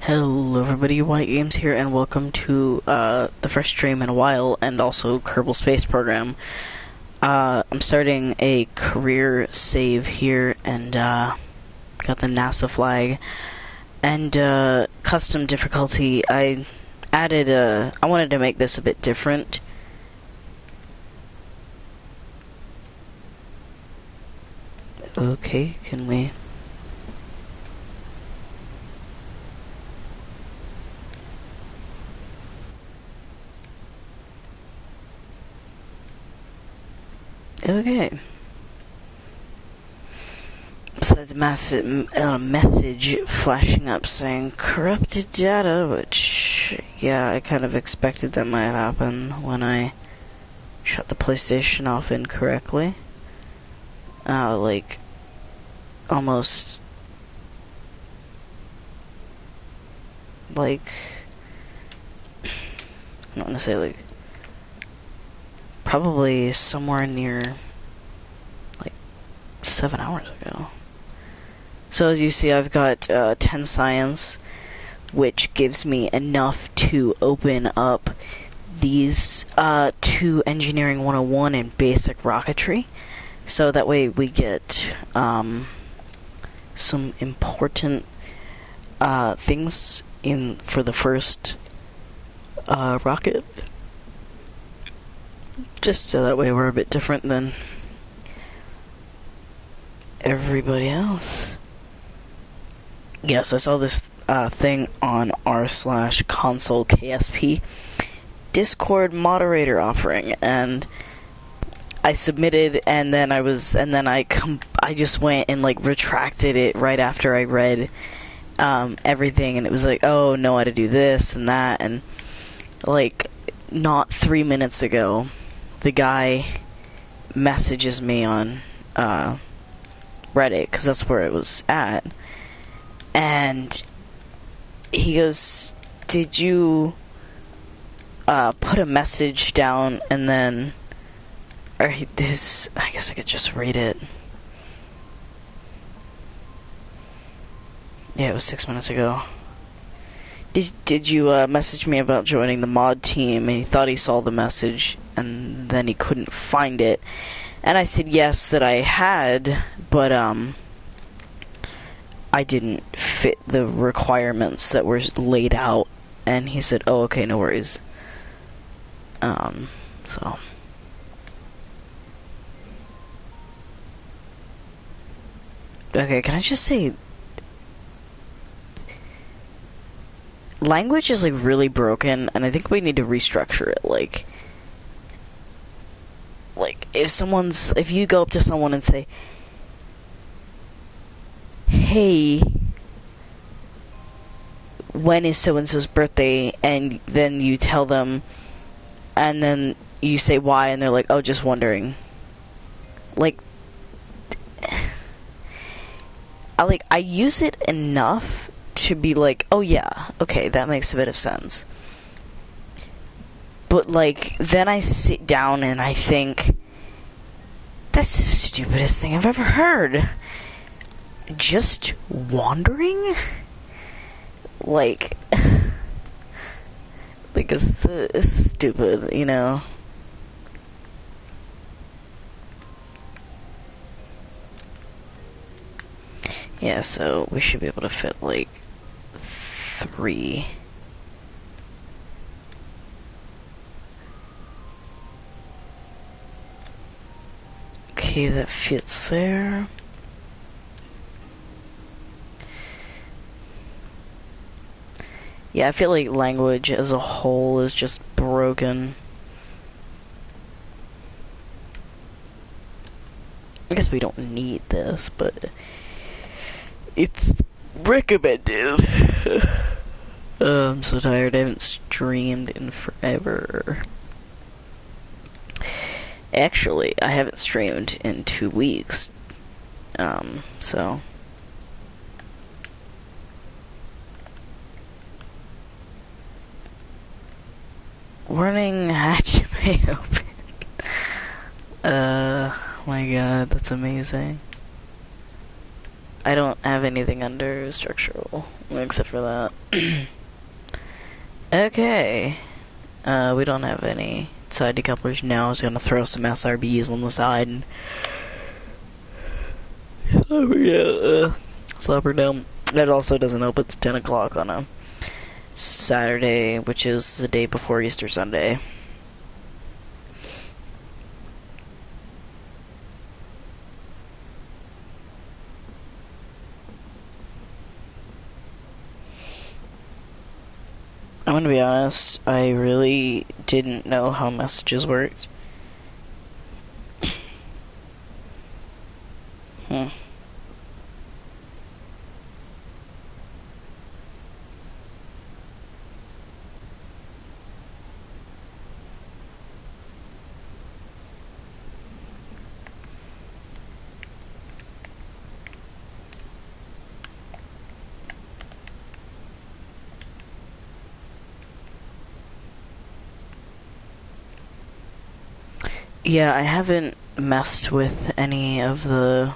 Hello everybody, White Games here, and welcome to the first stream in a while, and also Kerbal Space Program. I'm starting a career save here, and got the NASA flag, and custom difficulty. I added I wanted to make this a bit different. Okay, can we... Okay. Besides a message flashing up saying corrupted data, which, yeah, I kind of expected that might happen when I shut the PlayStation off incorrectly. Like, almost, like, I don't want to say, like, probably somewhere near, like, 7 hours ago. So as you see, I've got 10 science, which gives me enough to open up these 2 engineering 101 and basic rocketry. So that way we get some important things in for the first rocket. Just so that way we're a bit different than everybody else. Yes, I saw this thing on r/console KSP Discord moderator offering, and I submitted, and then I just went and like retracted it right after I read everything, and it was like, oh, know how to do this and that, and like not 3 minutes ago, the guy messages me on Reddit, because that's where it was at, and he goes, did you put a message down, and then, or I guess I could just read it. Yeah, it was 6 minutes ago. Did you message me about joining the mod team? And he thought he saw the message, and then he couldn't find it. And I said yes, that I had, but I didn't fit the requirements that were laid out. And he said, oh, okay, no worries. So... Okay, can I just say... language is, like, really broken, and I think we need to restructure it, like, if you go up to someone and say, hey, when is so-and-so's birthday, and then you tell them, and then you say why, and they're like, oh, just wondering. Like, I use it enough to be like, oh yeah, okay, that makes a bit of sense. But, like, then I sit down and I think, that's the stupidest thing I've ever heard. Just wandering? Like, it's stupid, you know? Yeah, so we should be able to fit, like, 3. Okay, that fits there. Yeah, I feel like language as a whole is just broken. I guess we don't need this, but it's recommended. I'm so tired. I haven't streamed in forever. Actually, I haven't streamed in 2 weeks. So. Warning, hatch may open. My god, that's amazing. I don't have anything under structural, except for that. Okay. We don't have any side decouplers now. I was gonna throw some SRBs on the side. Slap her down. That also doesn't help. It's 10 o'clock on a Saturday, which is the day before Easter Sunday. I'm gonna be honest, I really didn't know how messages worked. Yeah, I haven't messed with any of the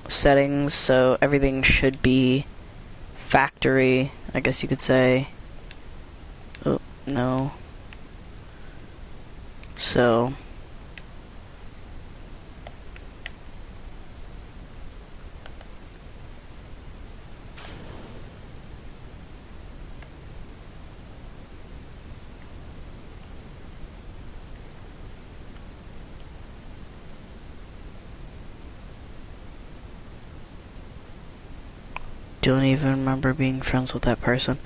settings, so everything should be factory, I guess you could say. Oh, no. So... don't even remember being friends with that person.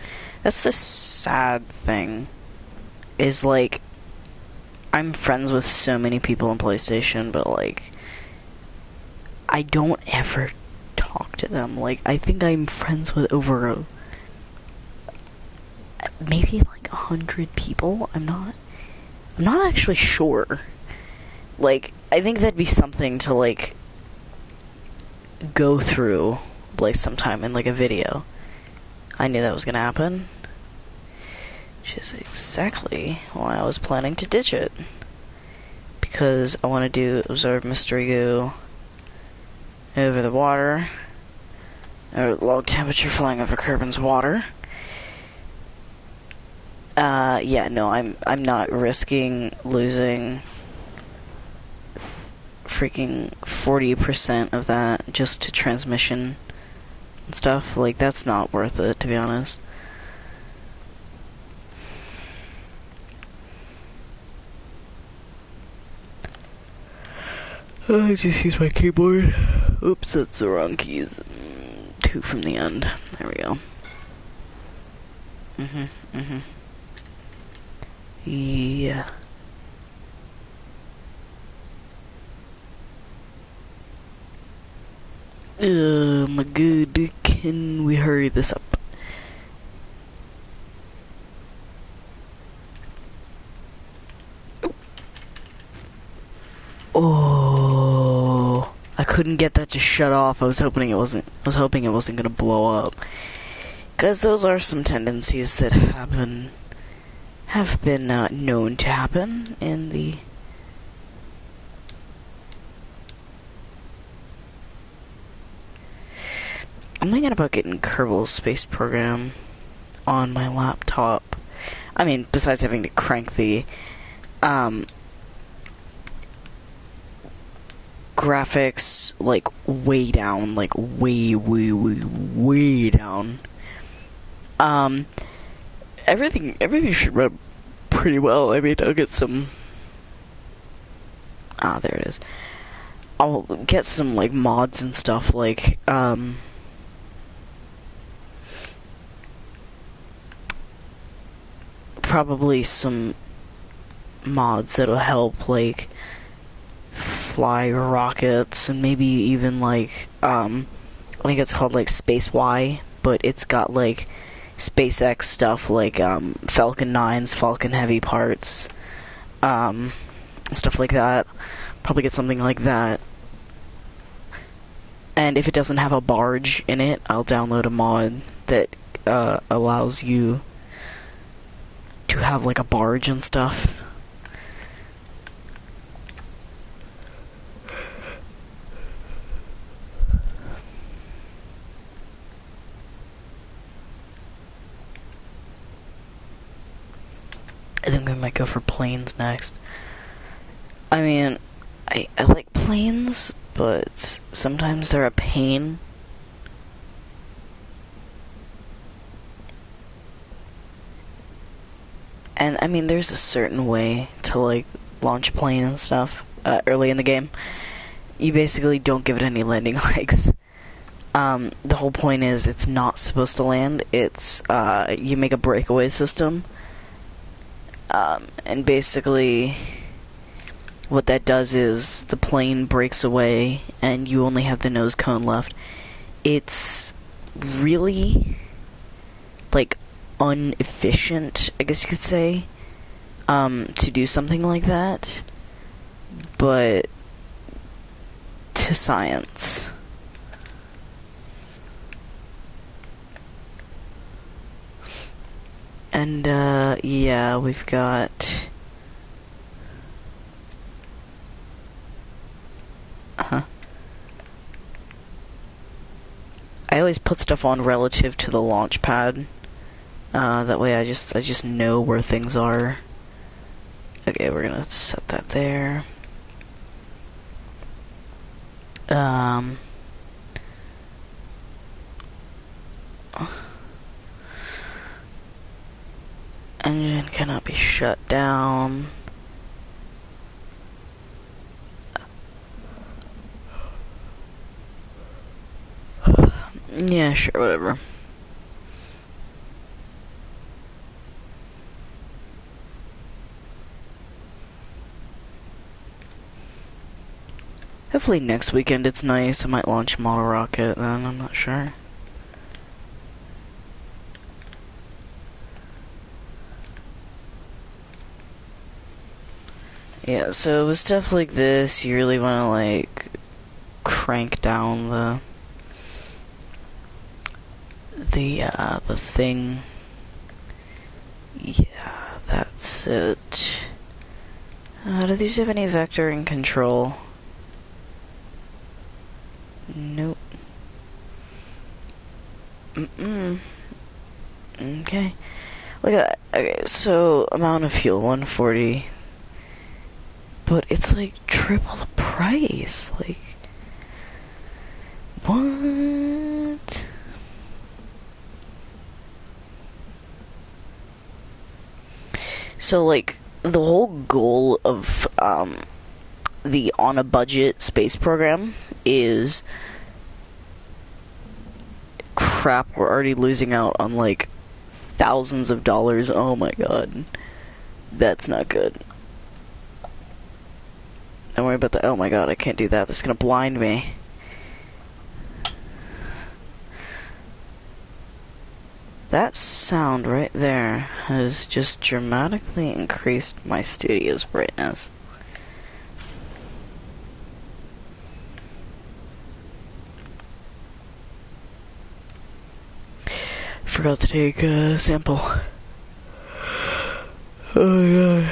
That's the sad thing. Is like, I'm friends with so many people in PlayStation, but like, I don't ever talk to them. Like, I think I'm friends with over maybe like 100 people. I'm not actually sure. Like, I think that'd be something to like go through like sometime in like a video. I knew that was gonna happen, which is exactly why I was planning to ditch it, because I want to do observe mystery goo over the water, or low temperature flying over Kerbin's water. Yeah, no, I'm not risking losing freaking 40% of that just to transmission and stuff. Like, that's not worth it, to be honest. I just used my keyboard. Oops, that's the wrong keys. 2 from the end. There we go. Yeah. My god, can we hurry this up? Oh, I couldn't get that to shut off. I was hoping it wasn't gonna blow up. Because those are some tendencies that have been known to happen in the... I'm thinking about getting Kerbal Space Program on my laptop. I mean, besides having to crank the graphics like way down, like way down. Everything should run pretty well. I mean, I'll get some... Ah, there it is. I'll get some, like, mods and stuff, like, probably some mods that'll help, like, fly rockets, and maybe even, like, I think it's called, like, Space Y, but it's got, like, SpaceX stuff, like, Falcon 9's Falcon Heavy parts, stuff like that. Probably get something like that. And if it doesn't have a barge in it, I'll download a mod that allows you to have like a barge and stuff. think we might go for planes next. I mean, I like planes, but sometimes they're a pain. And, I mean, there's a certain way to, like, launch a plane and stuff early in the game. You basically don't give it any landing legs. The whole point is it's not supposed to land. It's, you make a breakaway system. And basically, what that does is the plane breaks away and you only have the nose cone left. It's really, like, inefficient, I guess you could say, to do something like that. But to science. And, yeah, we've got... I always put stuff on relative to the launch pad. That way I just know where things are. Okay, we're gonna set that there. Engine cannot be shut down. Yeah, sure, whatever. Hopefully next weekend it's nice. I might launch a model rocket then, I'm not sure. Yeah, so with stuff like this, you really want to, like, crank down the thing. Yeah, that's it. Do these have any vectoring control? Nope. Okay. Look at that. Okay, so amount of fuel, 140. But it's like triple the price. Like, what? So, like, the whole goal of the on a budget space program is, crap, we're already losing out on like thousands of dollars. Oh my god, that's not good. Don't worry about that. Oh my god, I can't do that. That's gonna blind me. That sound right there has just dramatically increased my studio's brightness. Forgot to take a sample. Oh my god.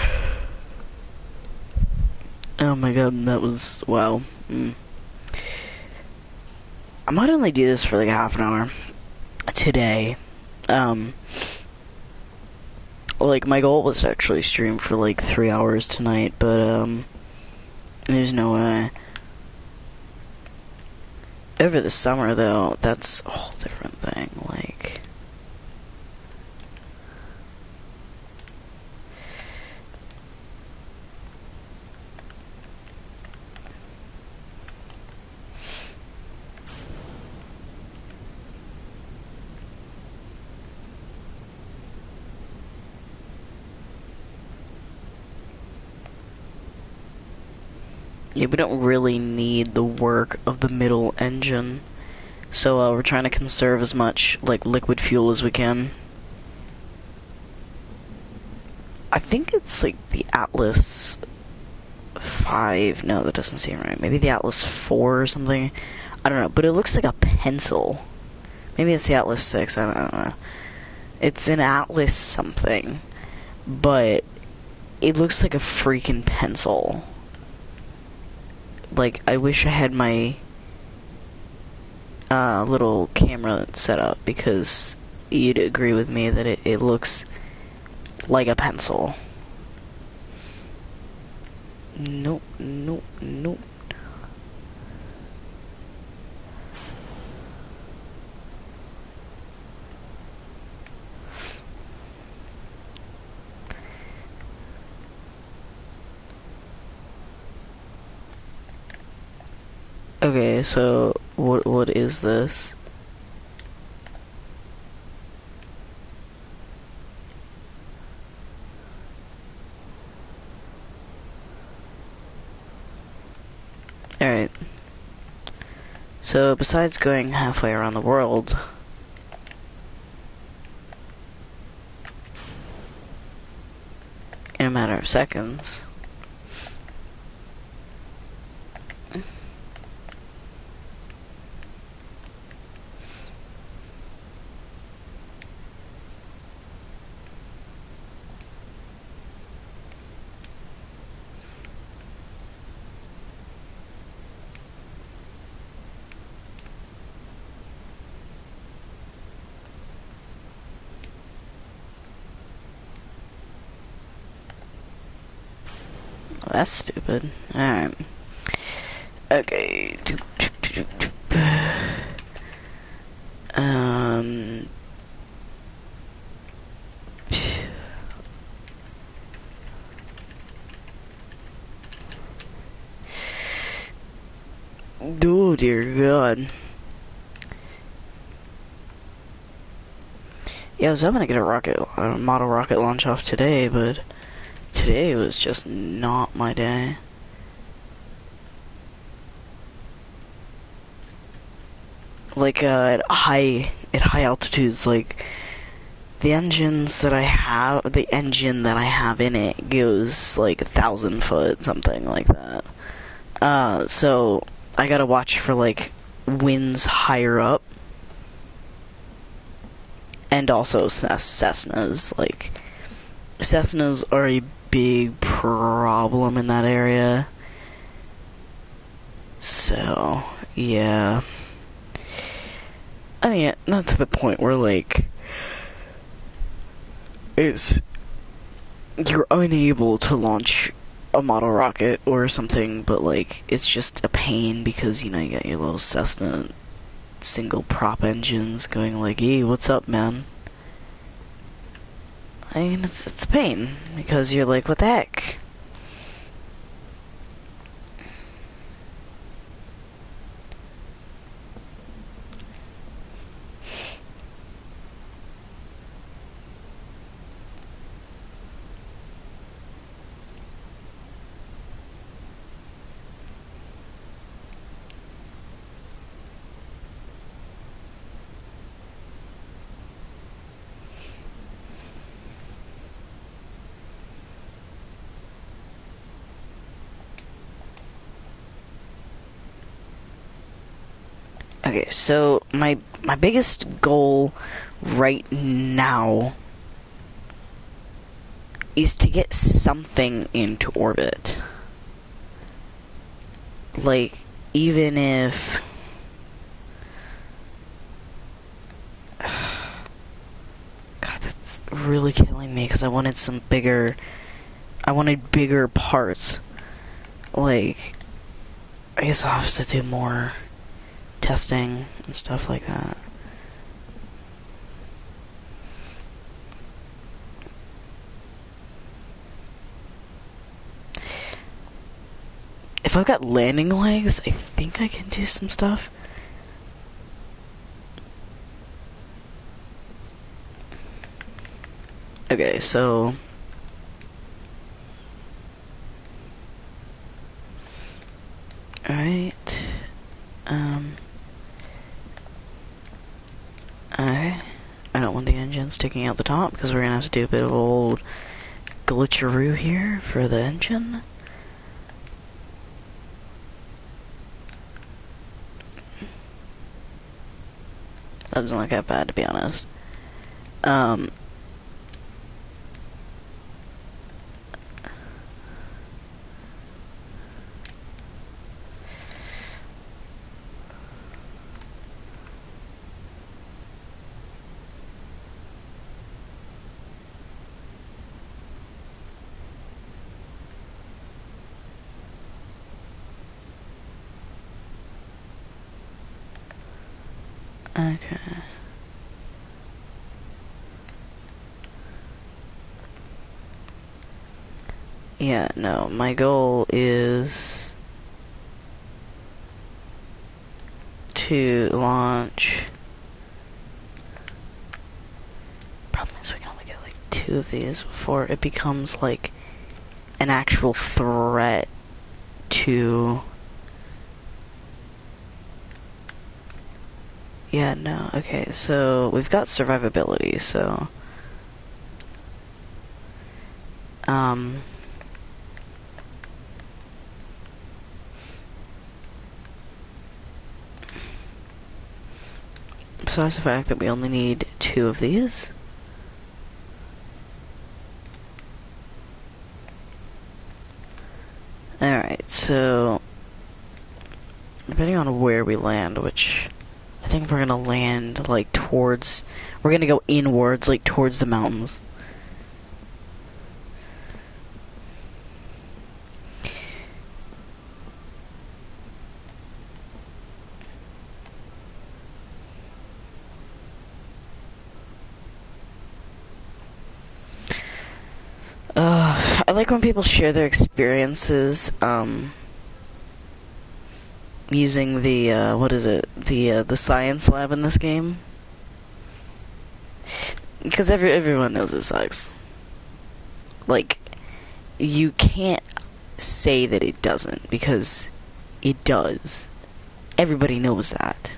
Oh my god, that was, wow. I might only do this for like half an hour today. Like, my goal was to actually stream for like 3 hours tonight, but there's no way. Over the summer though, that's a whole different thing, like... Yeah, we don't really need the work of the middle engine, so we're trying to conserve as much, like, liquid fuel as we can. I think it's, like, the Atlas 5, no, that doesn't seem right, maybe the Atlas 4 or something, I don't know, but it looks like a pencil. Maybe it's the Atlas 6, I don't know. It's an Atlas something, but it looks like a freaking pencil. Like, I wish I had my little camera set up, because you'd agree with me that it looks like a pencil. Nope, nope, nope. Okay, so what is this? Alright. So besides going halfway around the world, in a matter of seconds, well, that's stupid. Alright. Okay. Oh dear God. Yeah, I was hoping to get a model rocket launch off today, but today was just not my day. Like at high altitudes, like the engine that I have in it goes like 1,000 foot, something like that. So I gotta watch for like winds higher up, and also Cessnas. Like Cessnas are a big problem in that area. So yeah, I mean, not to the point where like you're unable to launch a model rocket or something, but like it's just a pain because, you know, you got your little Cessna single prop engines going like, hey, what's up, man? I mean, it's a pain because you're like, what the heck? Okay, so my biggest goal right now is to get something into orbit. Like, even if... God, that's really killing me, because I wanted bigger parts. Like, I guess I'll have to do more testing and stuff like that. If I've got landing legs, I think I can do some stuff. Okay, so... Alright. Okay. I don't want the engine sticking out the top, because we're gonna have to do a bit of old glitcheroo here for the engine. That doesn't look that bad, to be honest. Okay. Yeah, no, my goal is to launch. Problem is we can only get like 2 of these before it becomes like an actual threat to... Yeah, no, okay, so we've got survivability, so... Besides the fact that we only need 2 of these. Alright, so... depending on where we land, which... I think we're gonna land, like, towards... we're gonna go inwards, like, towards the mountains. I like when people share their experiences, using the, what is it? The science lab in this game. Because everyone knows it sucks. Like, you can't say that it doesn't, because it does. Everybody knows that.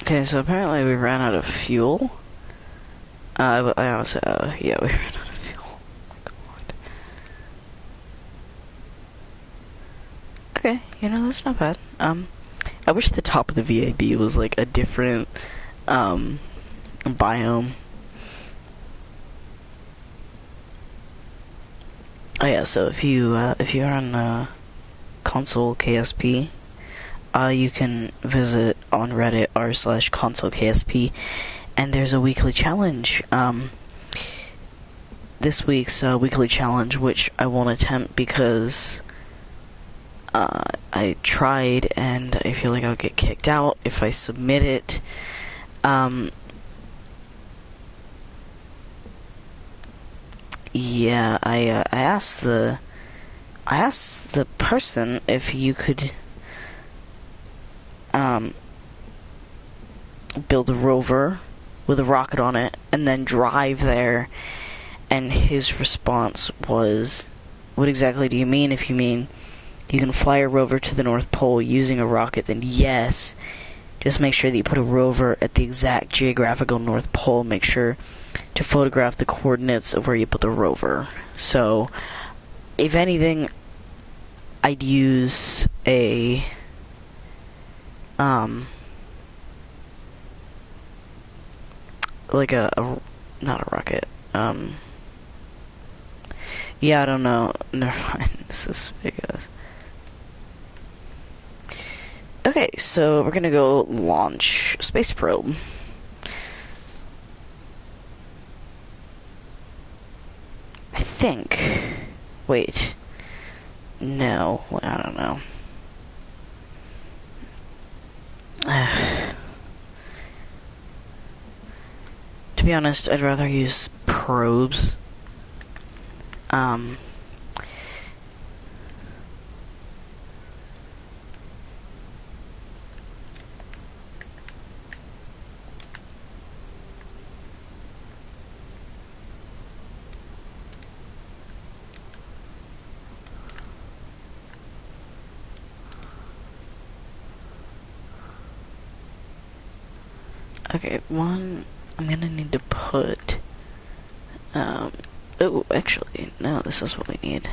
Okay, so apparently we ran out of fuel. I honestly, yeah, we ran out of fuel. Oh my god. Okay, you know, that's not bad. I wish the top of the VAB was like a different, biome. Oh yeah, so if you're on, console KSP, you can visit on Reddit r/console KSP, and there's a weekly challenge. This week's weekly challenge, which I won't attempt because I tried and I feel like I'll get kicked out if I submit it. Yeah, I asked the person if you could build a rover with a rocket on it and then drive there, and his response was, what exactly do you mean? If you mean you can fly a rover to the North Pole using a rocket, then yes, just make sure that you put a rover at the exact geographical North Pole. Make sure to photograph the coordinates of where you put the rover. So if anything, I'd use a like a not a rocket. Yeah, I don't know. Never mind. This is ridiculous. Okay, so we're gonna go launch space probe. I think. Wait. No, I don't know. To be honest, I'd rather use probes. Okay, one, I'm gonna need to put, oh, actually, no, this is what we need.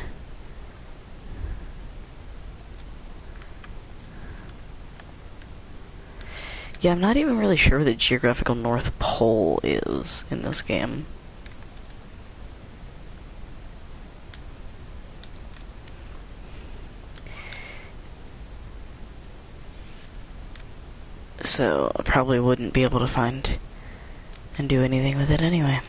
Yeah, I'm not even really sure where the geographical North Pole is in this game. So, I probably wouldn't be able to find and do anything with it anyway.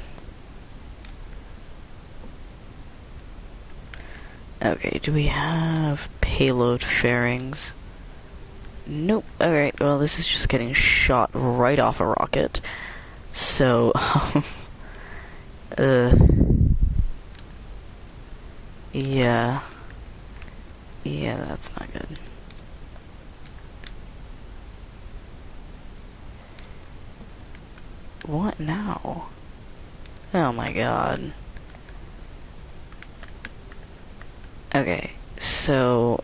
Okay, do we have payload fairings? Nope. Alright, well, this is just getting shot right off a rocket. So, yeah. Yeah, that's not good. What now? Oh my god. Okay, so...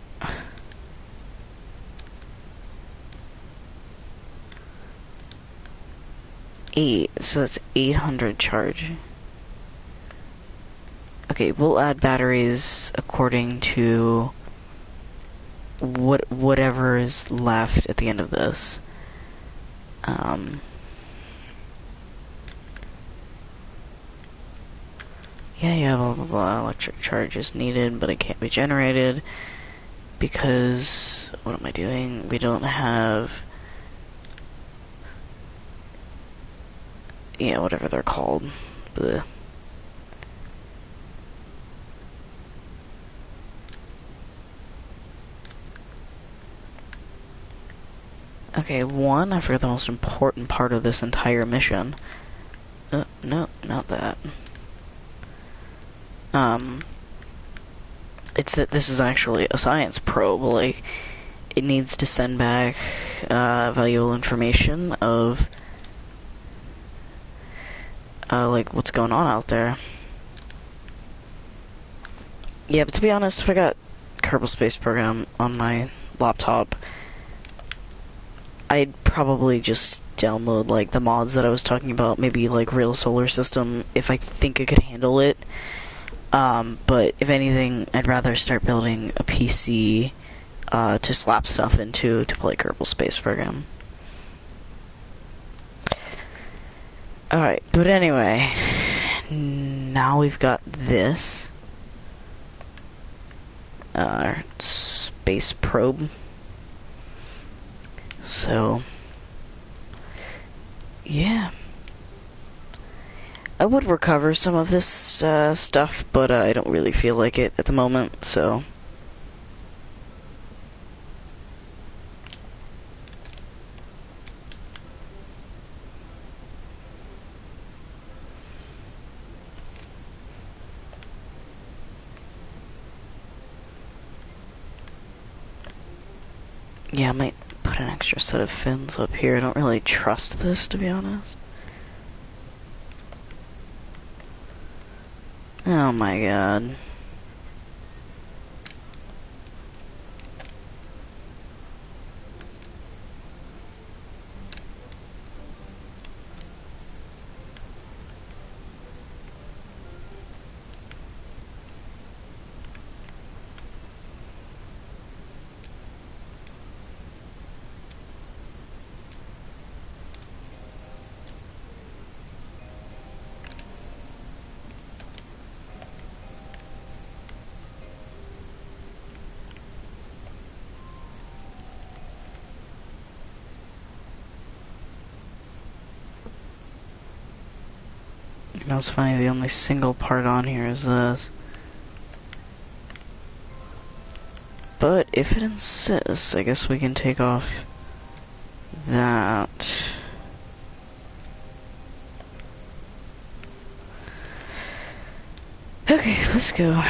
so that's 800 charge. Okay, we'll add batteries according to whatever is left at the end of this. Yeah, blah blah blah, electric charge is needed, but it can't be generated because, what am I doing? We don't have, yeah, whatever they're called. Blech. Okay, one, I forgot the most important part of this entire mission. No, not that. It's that this is actually a science probe. Like, it needs to send back valuable information of like what's going on out there. Yeah, but to be honest, if I got Kerbal Space Program on my laptop, I'd probably just download like the mods that I was talking about, maybe like Real Solar System, if I think I could handle it. But if anything, I'd rather start building a PC to slap stuff into to play Kerbal Space Program. Alright, but anyway, now we've got this space probe. So, yeah. I would recover some of this stuff, but I don't really feel like it at the moment, so... Yeah, I might put an extra set of fins up here. I don't really trust this, to be honest. Oh my god. You know, it's funny, the only single part on here is this. But if it insists, I guess we can take off that. Okay, let's go.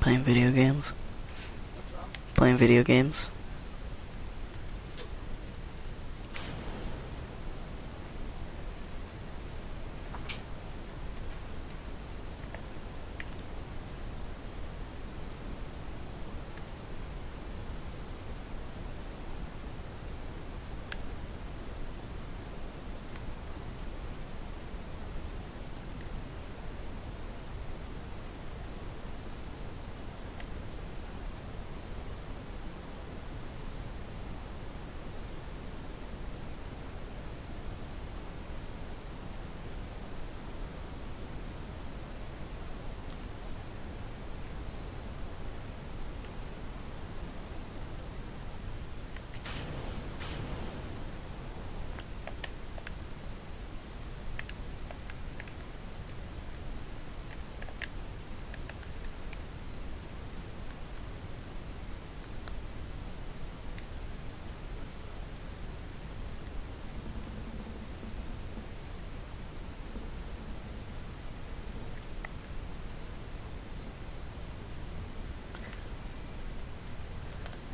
Playing video games. Playing video games.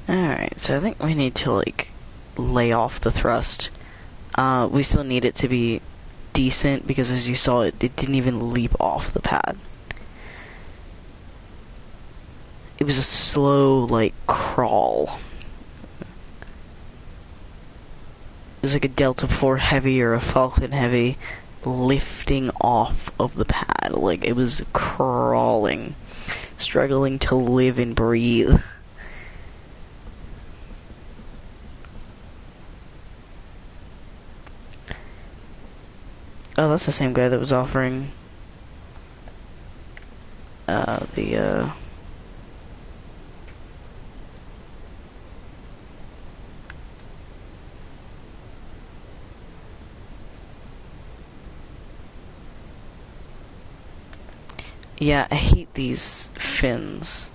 Alright, so I think we need to, like, lay off the thrust. We still need it to be decent, because as you saw, it didn't even leap off the pad. It was a slow, like, crawl. It was like a Delta IV Heavy or a Falcon Heavy lifting off of the pad. Like, it was crawling, struggling to live and breathe. Oh, that's the same guy that was offering yeah, I hate these fins.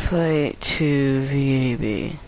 Flight to VAB.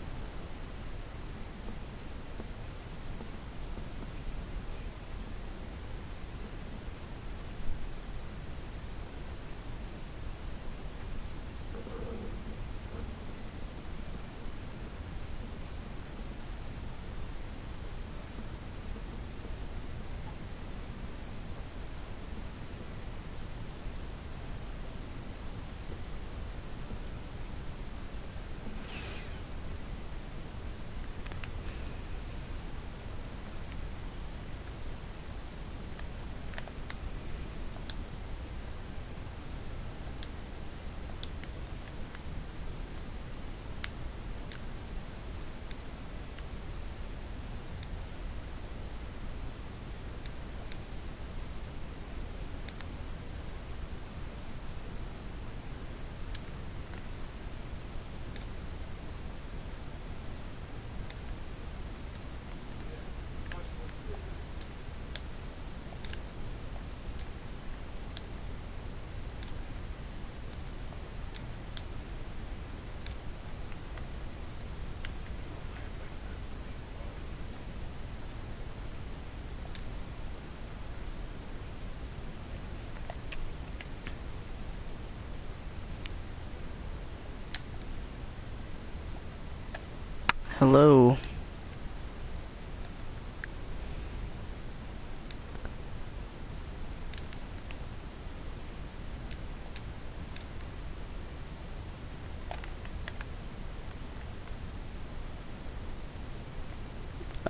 Hello.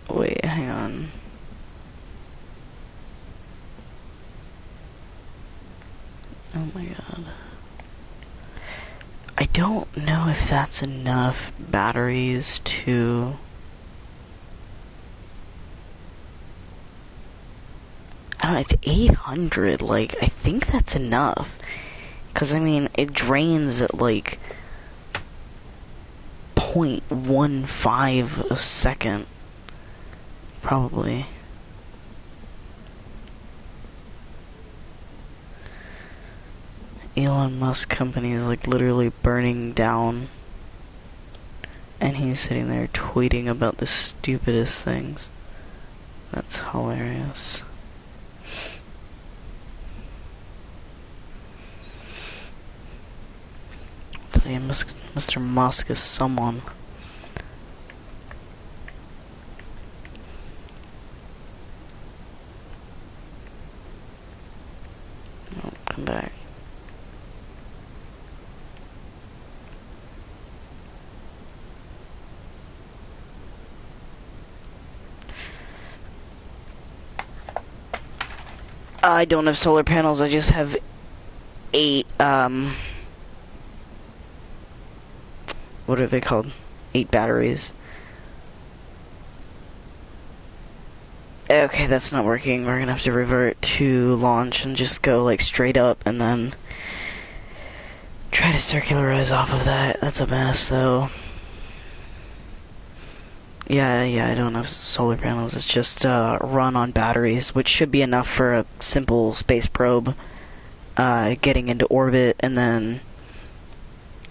Wait, hang on. Oh my god. don't know if that's enough batteries to... I don't know, it's 800, like, I think that's enough. Because, I mean, it drains at, like, 0.15 a second. Probably. Elon Musk company is, like, literally burning down. And he's sitting there tweeting about the stupidest things. That's hilarious. Tell you, Mr. Musk is someone. Oh, come back. I don't have solar panels, I just have 8, what are they called? 8 batteries. Okay, that's not working. We're gonna have to revert to launch and just go, like, straight up and then try to circularize off of that. That's a mess, though. Yeah, I don't have solar panels. It's just run on batteries, which should be enough for a simple space probe getting into orbit, and then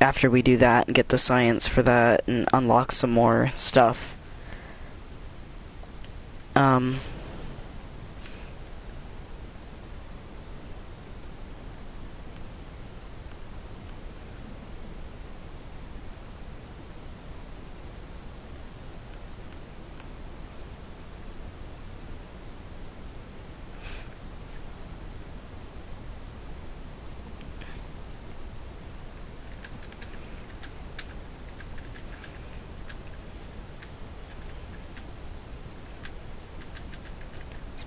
after we do that and get the science for that and unlock some more stuff.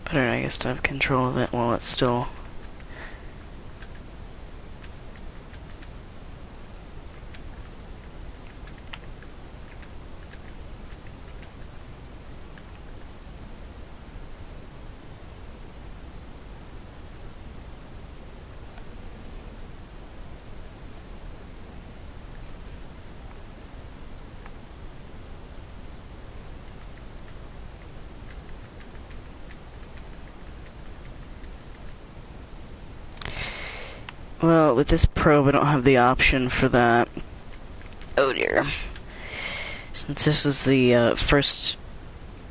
Better, I guess, to have control of it while it's still... Well, with this probe, I don't have the option for that. Oh dear. Since this is the first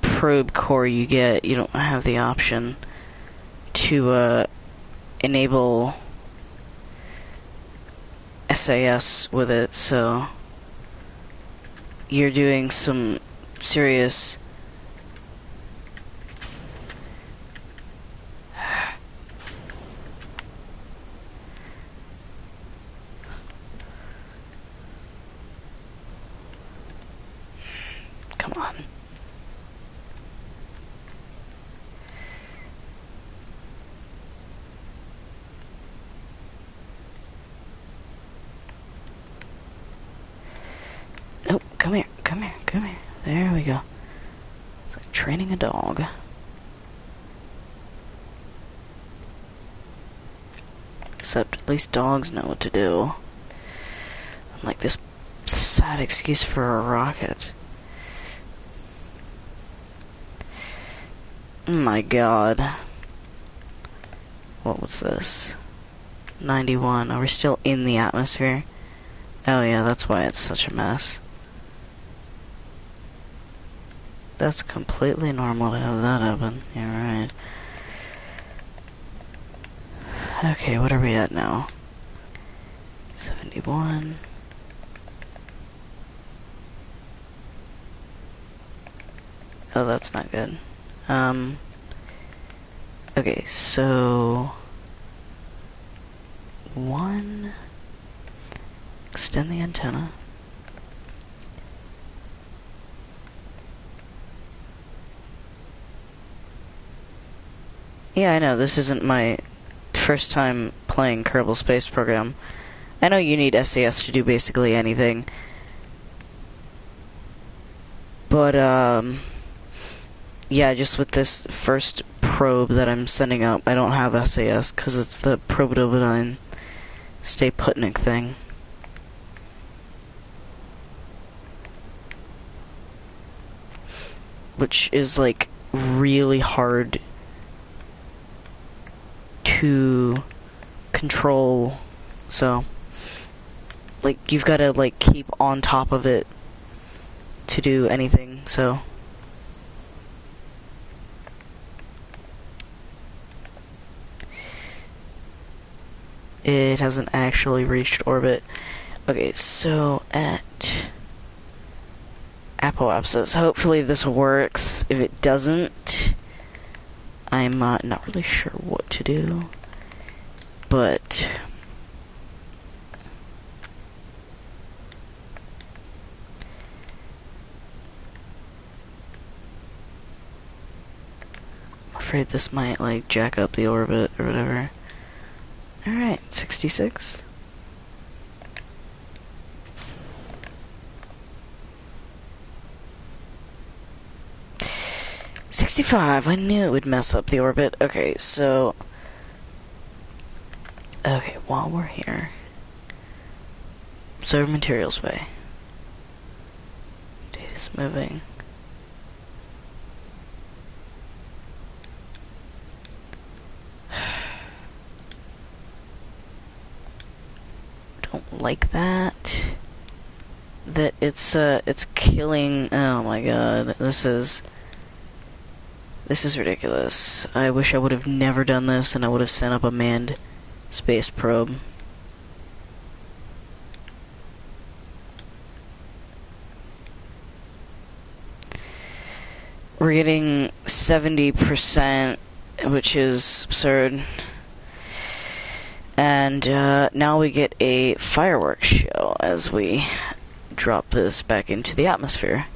probe core you get, you don't have the option to enable SAS with it, so you're doing some serious... Come on. Nope, come here, come here, come here. There we go. It's like training a dog. Except at least dogs know what to do. Unlike this sad excuse for a rocket. Oh my god. What was this? 91. Are we still in the atmosphere? Oh yeah, that's why it's such a mess. That's completely normal to have that happen. You're right. Okay, what are we at now? 71. Oh, that's not good. Okay, so... 1... Extend the antenna. Yeah, I know, this isn't my first time playing Kerbal Space Program. I know you need SAS to do basically anything. But, yeah, just with this first probe that I'm sending up, I don't have SAS, because it's the probe-to-benign stay putnik thing. Which is, like, really hard to control, so, like, you've got to, like, keep on top of it to do anything, so. It hasn't actually reached orbit. Okay, so at apoapsis, hopefully this works. If it doesn't, I'm not really sure what to do, but I'm afraid this might, like, jack up the orbit or whatever. Alright, 66. $65, I knew it would mess up the orbit. Okay, so, okay, while we're here, observe materials bay. Data's moving. Don't like that. That it's killing. Oh my god, this is ridiculous. I wish I would have never done this, and I would have sent up a manned space probe. We're getting 70%, which is absurd. And now we get a fireworks show as we drop this back into the atmosphere.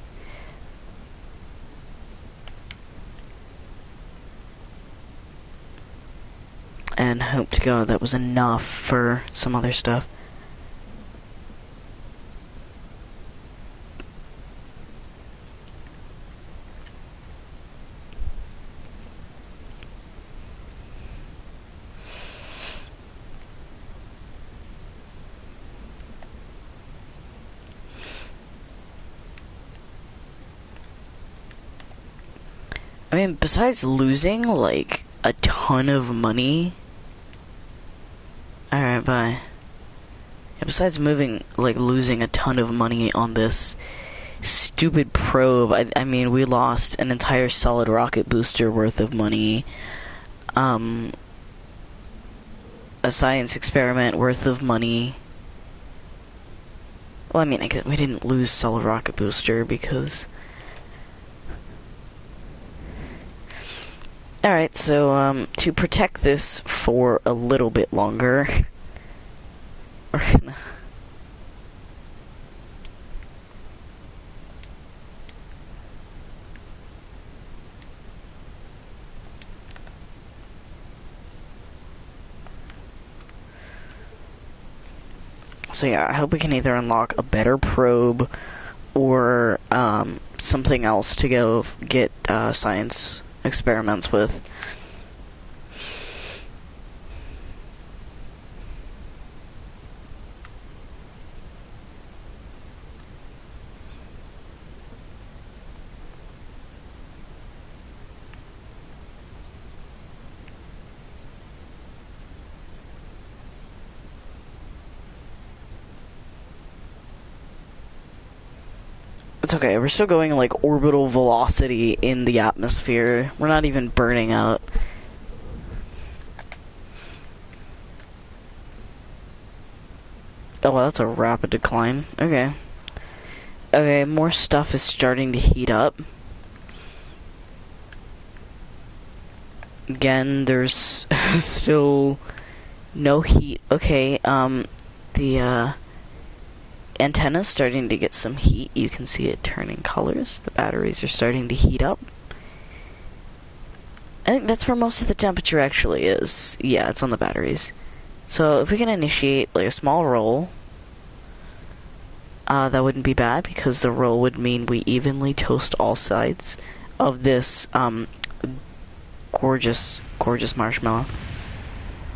And hope to God that was enough for some other stuff. I mean, besides losing, like, a ton of money. Alright, bye. Yeah, besides losing a ton of money on this stupid probe, I mean, we lost an entire solid rocket booster worth of money. A science experiment worth of money. Well, I mean, I guess we didn't lose solid rocket booster because... Alright, so, to protect this for a little bit longer, we're gonna... So yeah, I hope we can either unlock a better probe or, something else to go get, science experiments with. It's okay, we're still going like orbital velocity in the atmosphere. We're not even burning out. Oh, well, that's a rapid decline. Okay. Okay, more stuff is starting to heat up. Again, there's still no heat. Okay, the, antenna's starting to get some heat. You can see it turning colors. The batteries are starting to heat up. I think that's where most of the temperature actually is. Yeah, it's on the batteries. So if we can initiate like a small roll, that wouldn't be bad, because the roll would mean we evenly toast all sides of this gorgeous marshmallow.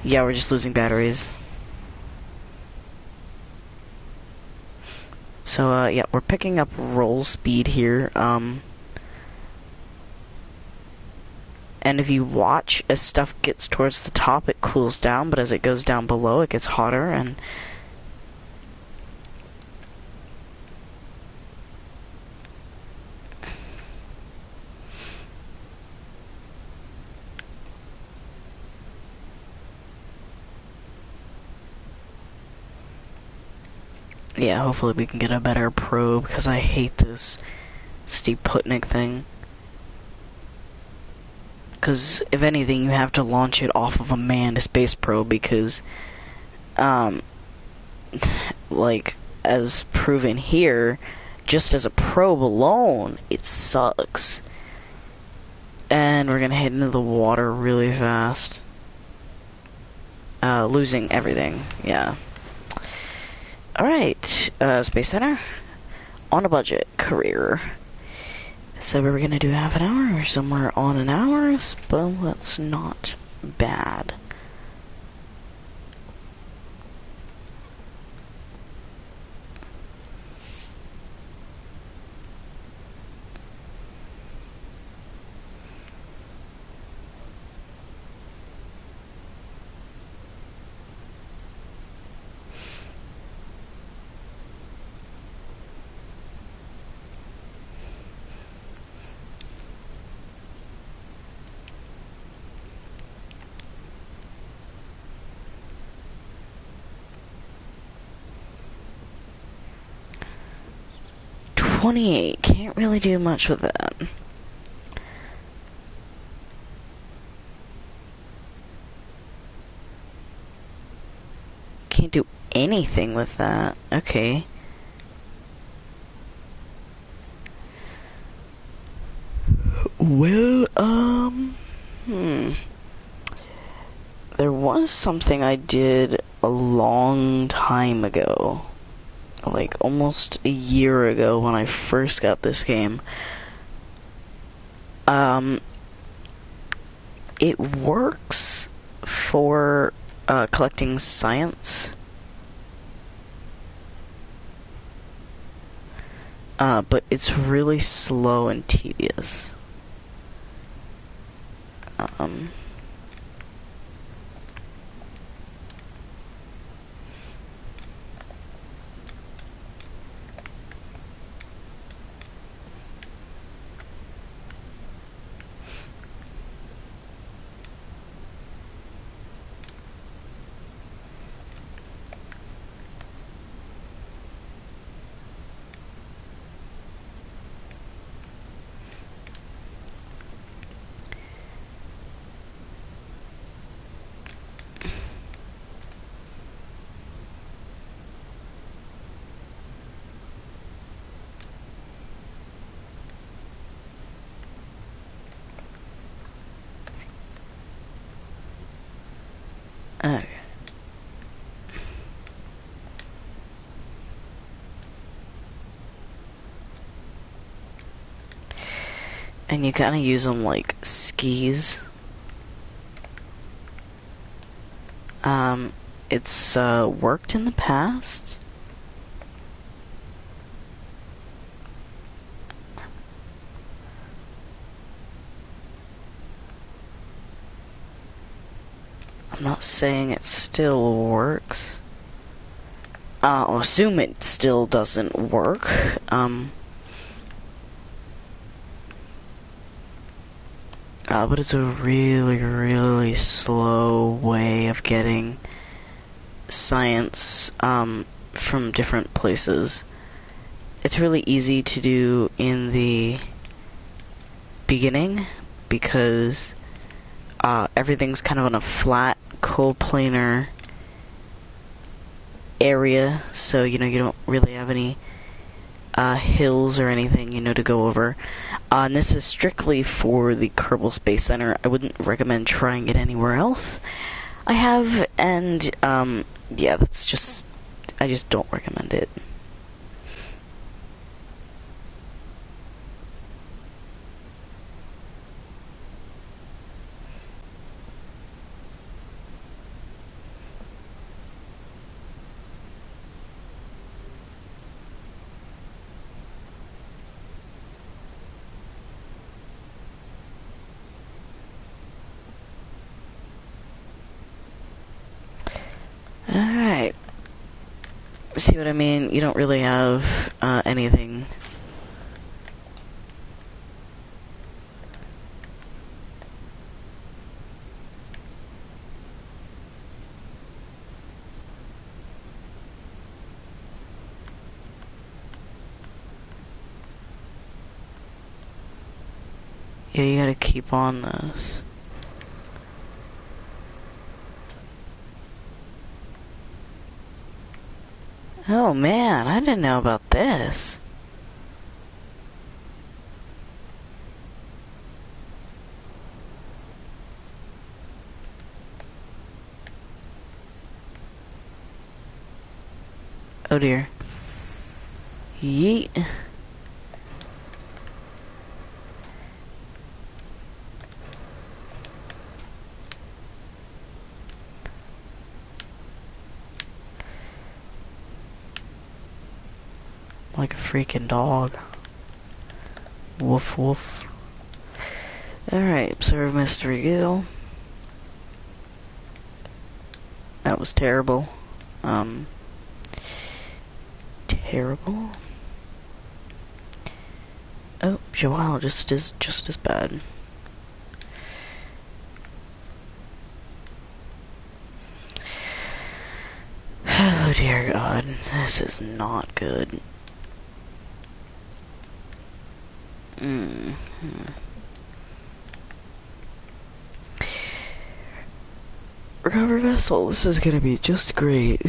Yeah, we're just losing batteries. So yeah, we're picking up roll speed here. And if you watch, as stuff gets towards the top, it cools down, but as it goes down below, it gets hotter, and yeah, hopefully we can get a better probe, because I hate this Steve-Putnik thing. Because, if anything, you have to launch it off of a manned space probe, because, like, as proven here, just as a probe alone, it sucks. And we're gonna head into the water really fast. Losing everything, yeah. Alright, Space Center. On a budget, career. So we were gonna do half an hour, or somewhere on an hour, but that's not bad. $28, can't really do much with that. Can't do anything with that, okay. Well, there was something I did a long time ago. Like, almost a year ago when I first got this game. It works for, collecting science. But it's really slow and tedious. Okay. And you kind of use them like skis. It's worked in the past. I'm not saying it still works. I'll assume it still doesn't work. But it's a really, really slow way of getting science from different places. It's really easy to do in the beginning because everything's kind of on a flat, coplanar area, so you don't really have any hills or anything to go over. And this is strictly for the Kerbal Space Center. I wouldn't recommend trying it anywhere else. I have, and, yeah, that's just, I just don't recommend it. Alright. See what I mean? You don't really have, anything. Yeah, you gotta keep on this. Oh man, I didn't know about this. Oh dear. Yeet. Like a freaking dog. Woof woof. Alright, observe Mystery Gill. That was terrible. Terrible. Oh, Geologist is just as bad. Oh dear God, this is not good. Recover vessel, this is gonna be just great.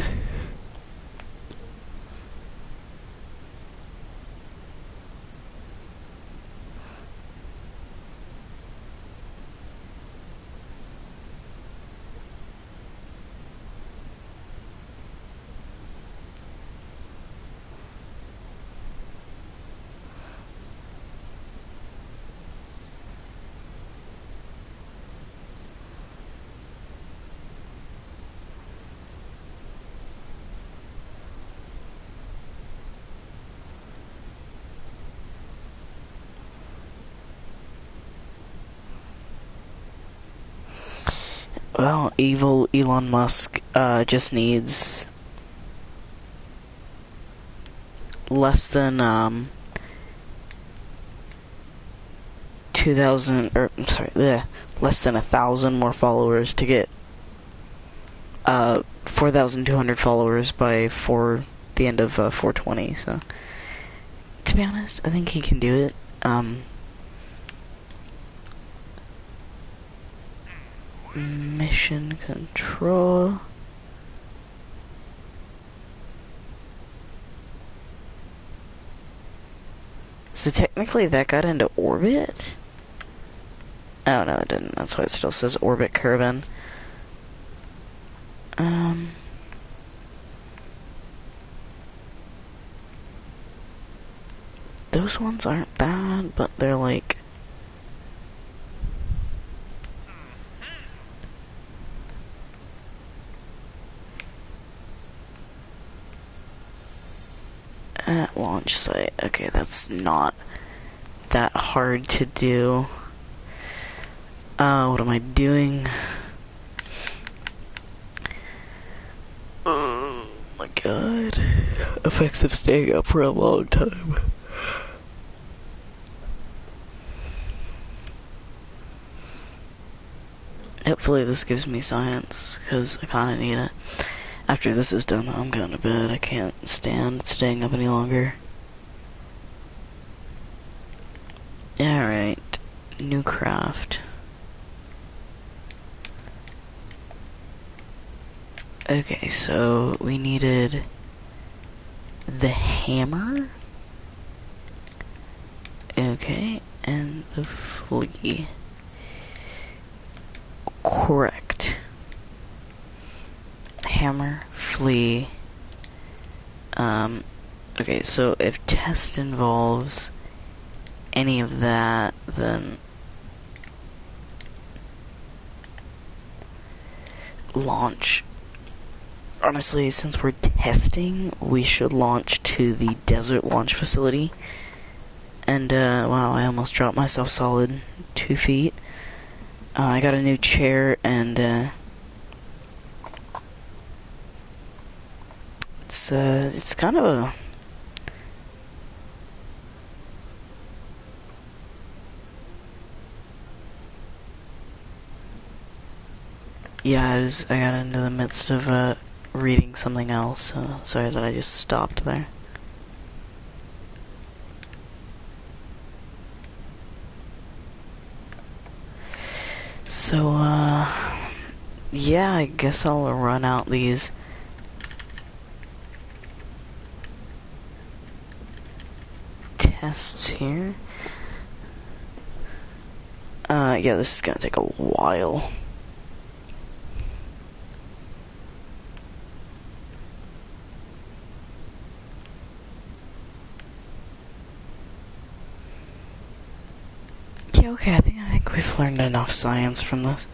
Well, evil Elon Musk just needs less than 2,000, or less than 1,000 more followers to get 4,200 followers by the end of 420. So, to be honest, I think he can do it. Mission control. So technically that got into orbit? Oh no, it didn't. That's why it still says orbit Kerbal. Those ones aren't bad, but they're like... At launch site. Okay, that's not that hard to do. What am I doing? Oh my god. Effects of staying up for a long time. Hopefully this gives me science, because I kinda need it. After this is done, I'm going to bed. I can't stand staying up any longer. Alright. New craft. Okay, so we needed the hammer. Okay, and the flea. Correct. hammer, flee. Okay, so if test involves any of that, then launch. Honestly, since we're testing, we should launch to the desert launch facility. And, wow, I almost dropped myself solid 2 feet. I got a new chair, and, it's kind of a... Yeah, I got into the midst of, reading something else, so sorry that I just stopped there. So, yeah, I guess I'll run out these tests here. Yeah, this is gonna take a while. Yeah, okay, I think we've learned enough science from this.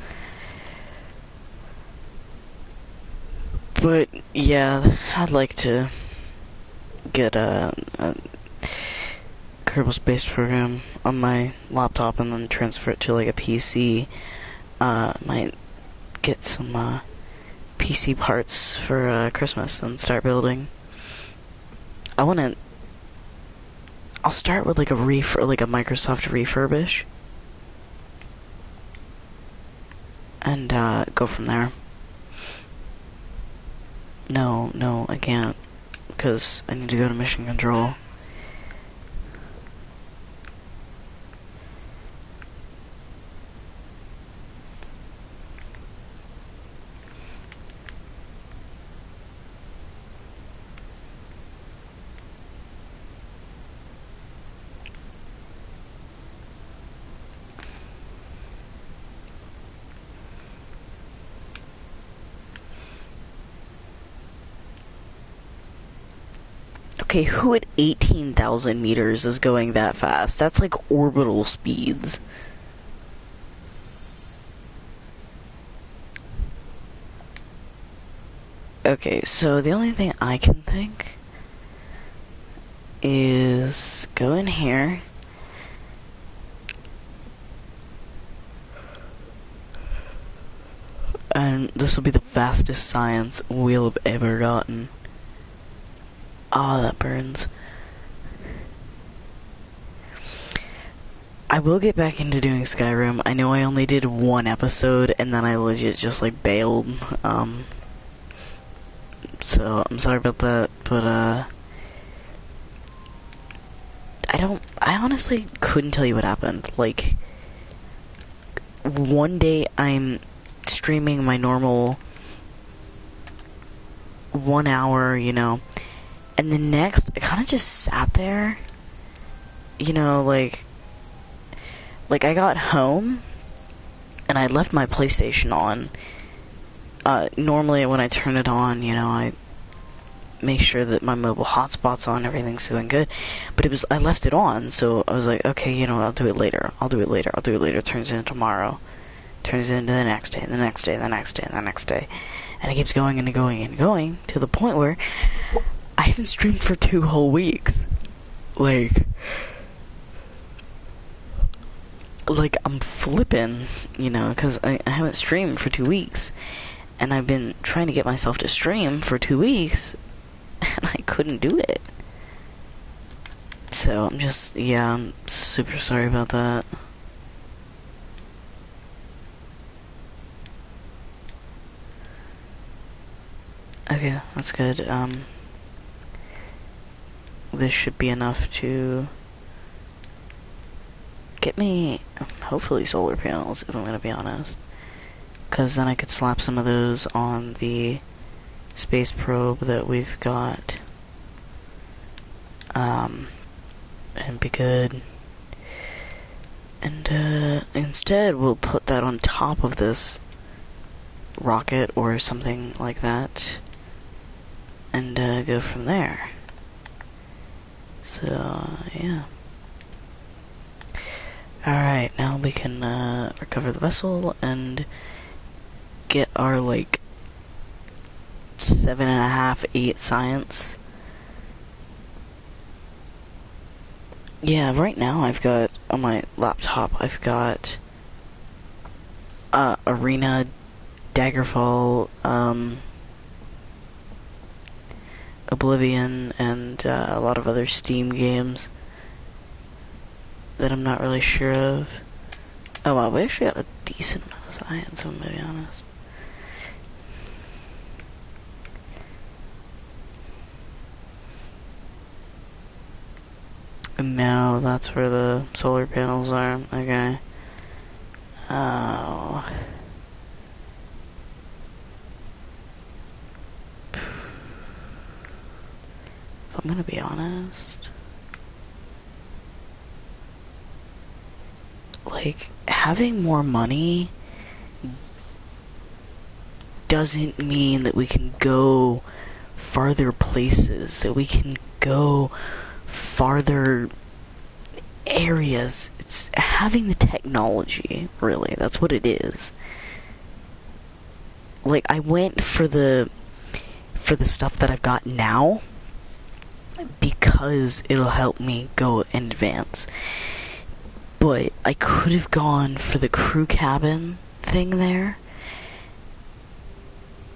But, yeah, I'd like to get a Kerbal Space Program on my laptop and then transfer it to, like, a PC. Might get some, PC parts for, Christmas and start building. I'll start with, like, a Microsoft refurbish. And, go from there. No, I can't. Because I need to go to mission control. Okay, who at 18,000 meters is going that fast? That's like orbital speeds. Okay, so the only thing I can think is go in here. And this will be the fastest science we'll have ever gotten. Ah, that burns. I will get back into doing Skyrim. I know I only did 1 episode, and then I legit just, like, bailed. So, I'm sorry about that, but, I honestly couldn't tell you what happened. Like, one day I'm streaming my normal 1 hour, you know, and the next, I kind of just sat there, you know, like I got home, and I left my PlayStation on. Normally when I turn it on, you know, I make sure that my mobile hotspot's on, everything's going good, but I left it on, so I was like, okay, you know, I'll do it later, turns into tomorrow, turns into the next day, the next day, the next day, the next day, and it keeps going and going and going, to the point where I haven't streamed for 2 whole weeks. Like, I'm flipping, you know, because I haven't streamed for 2 weeks, and I've been trying to get myself to stream for 2 weeks, and I couldn't do it. So, I'm super sorry about that. Okay, that's good. This should be enough to get me, hopefully, solar panels, if I'm gonna be honest. Because then I could slap some of those on the space probe that we've got. And be good. And, instead, we'll put that on top of this rocket or something like that, and go from there. So, yeah. Alright, now we can recover the vessel and get our, like, 7.5, 8 science. Yeah, right now I've got, on my laptop, I've got Arena, Daggerfall, Oblivion, and a lot of other Steam games that I'm not really sure of. Oh wow, we actually got a decent amount of science, I'm gonna be honest. No, that's where the solar panels are. Okay. Oh. If I'm gonna be honest, like, having more money doesn't mean that we can go farther places, that we can go farther areas. It's having the technology, really. That's what it is. Like, I went for the stuff that I've got now because it'll help me go in advance. But I could have gone for the crew cabin thing there,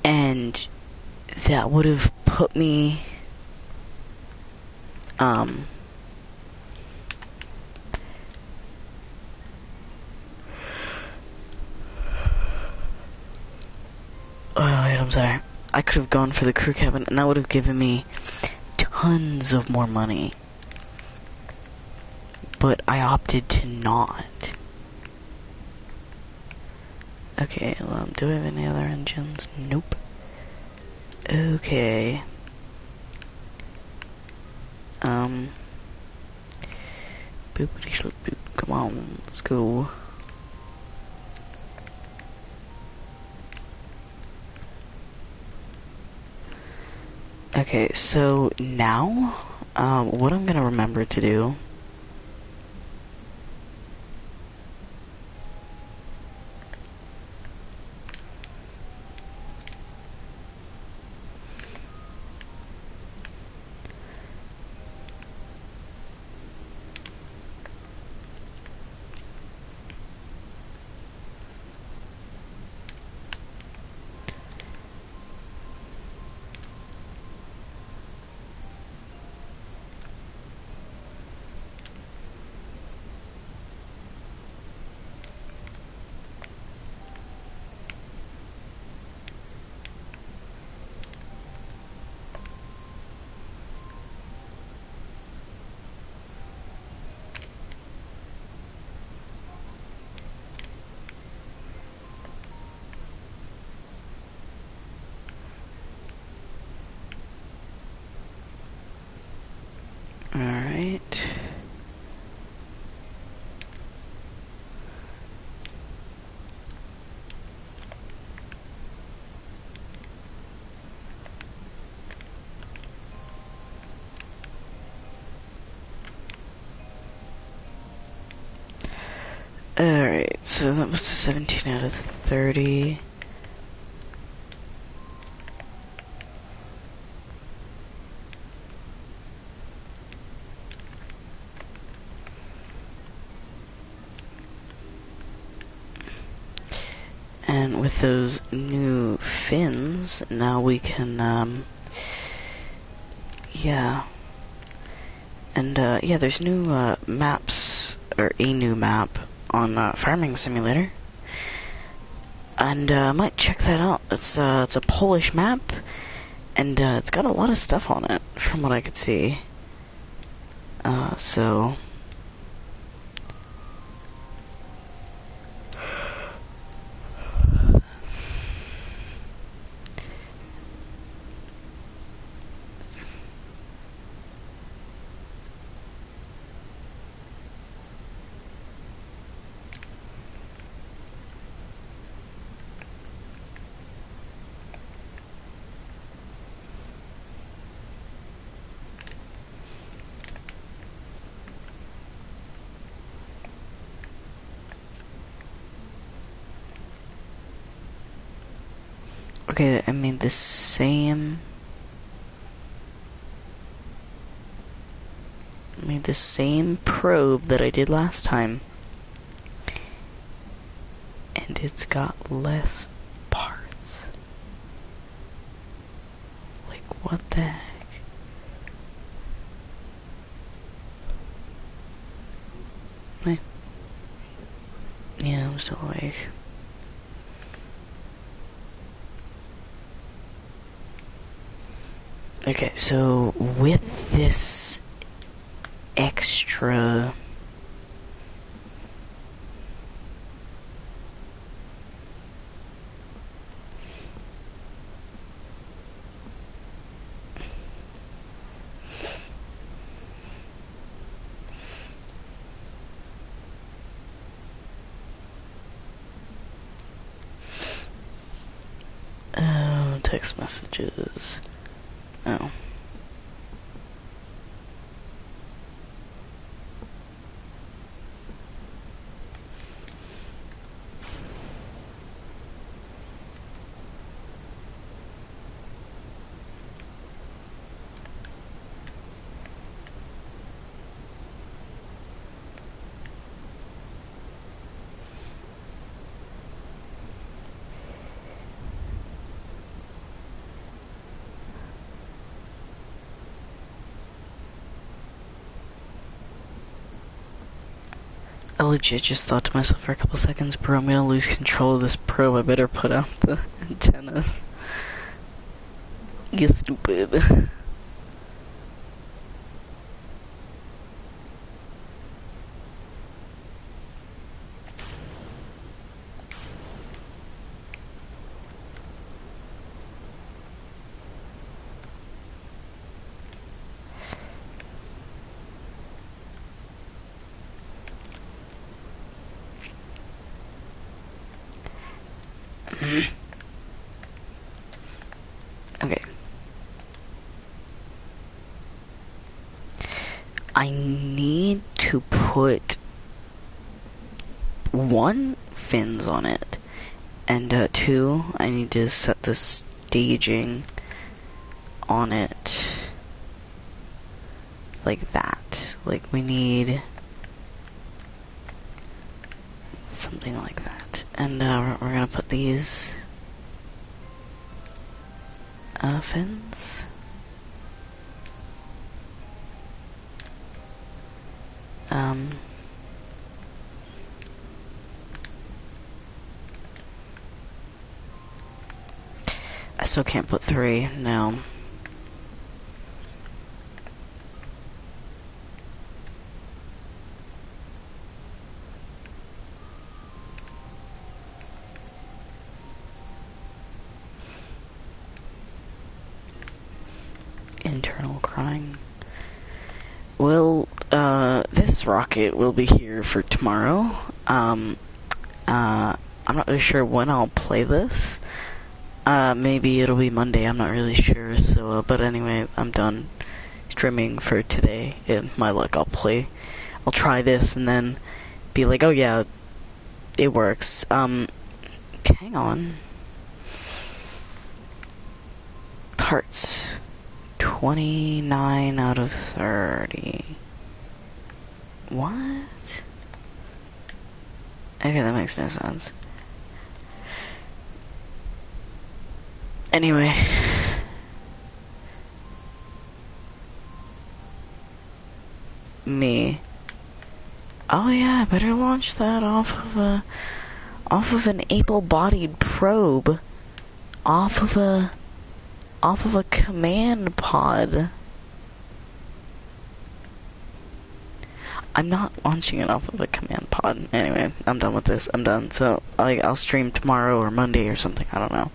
and that would have put me I'm sorry. I could have gone for the crew cabin, and that would have given me tons of more money. But I opted to not. Okay, do we have any other engines? Nope. Okay. Boopity shloop boop. Come on, let's go. Okay, so now, what I'm gonna remember to do Alright. Alright, so that was 17 out of 30. And with those new fins, now we can, yeah. And, yeah, there's new, maps, or a new map on, Farming Simulator. And, I might check that out. It's a Polish map, and, it's got a lot of stuff on it, from what I could see. So... Okay, I made the same... probe that I did last time. And it's got less parts. Like, what the heck? Hey. Yeah, I'm still awake. Okay, so with this extra text messages. Oh. I legit just thought to myself for a couple seconds, bro, I'm gonna lose control of this probe. I better put out the antennas. You stupid. Okay. I need to put 1, fins on it, and 2, I need to set the staging on it like that. Like, we need something like that. And we're gonna put these fins. I still can't put 3, no. Internal crying. Well, this rocket will be here for tomorrow. I'm not really sure when I'll play this. Maybe it'll be Monday, I'm not really sure, so, but anyway, I'm done streaming for today. If my luck, I'll try this and then be like, oh yeah, it works. Hang on. Parts. 29 out of 30. What? Okay, that makes no sense. Anyway. Me. Oh yeah, I better launch that off of an able-bodied probe. Off of a command pod. I'm not launching it off of a command pod. Anyway, I'm done with this. I'm done. So, I'll stream tomorrow or Monday or something. I don't know.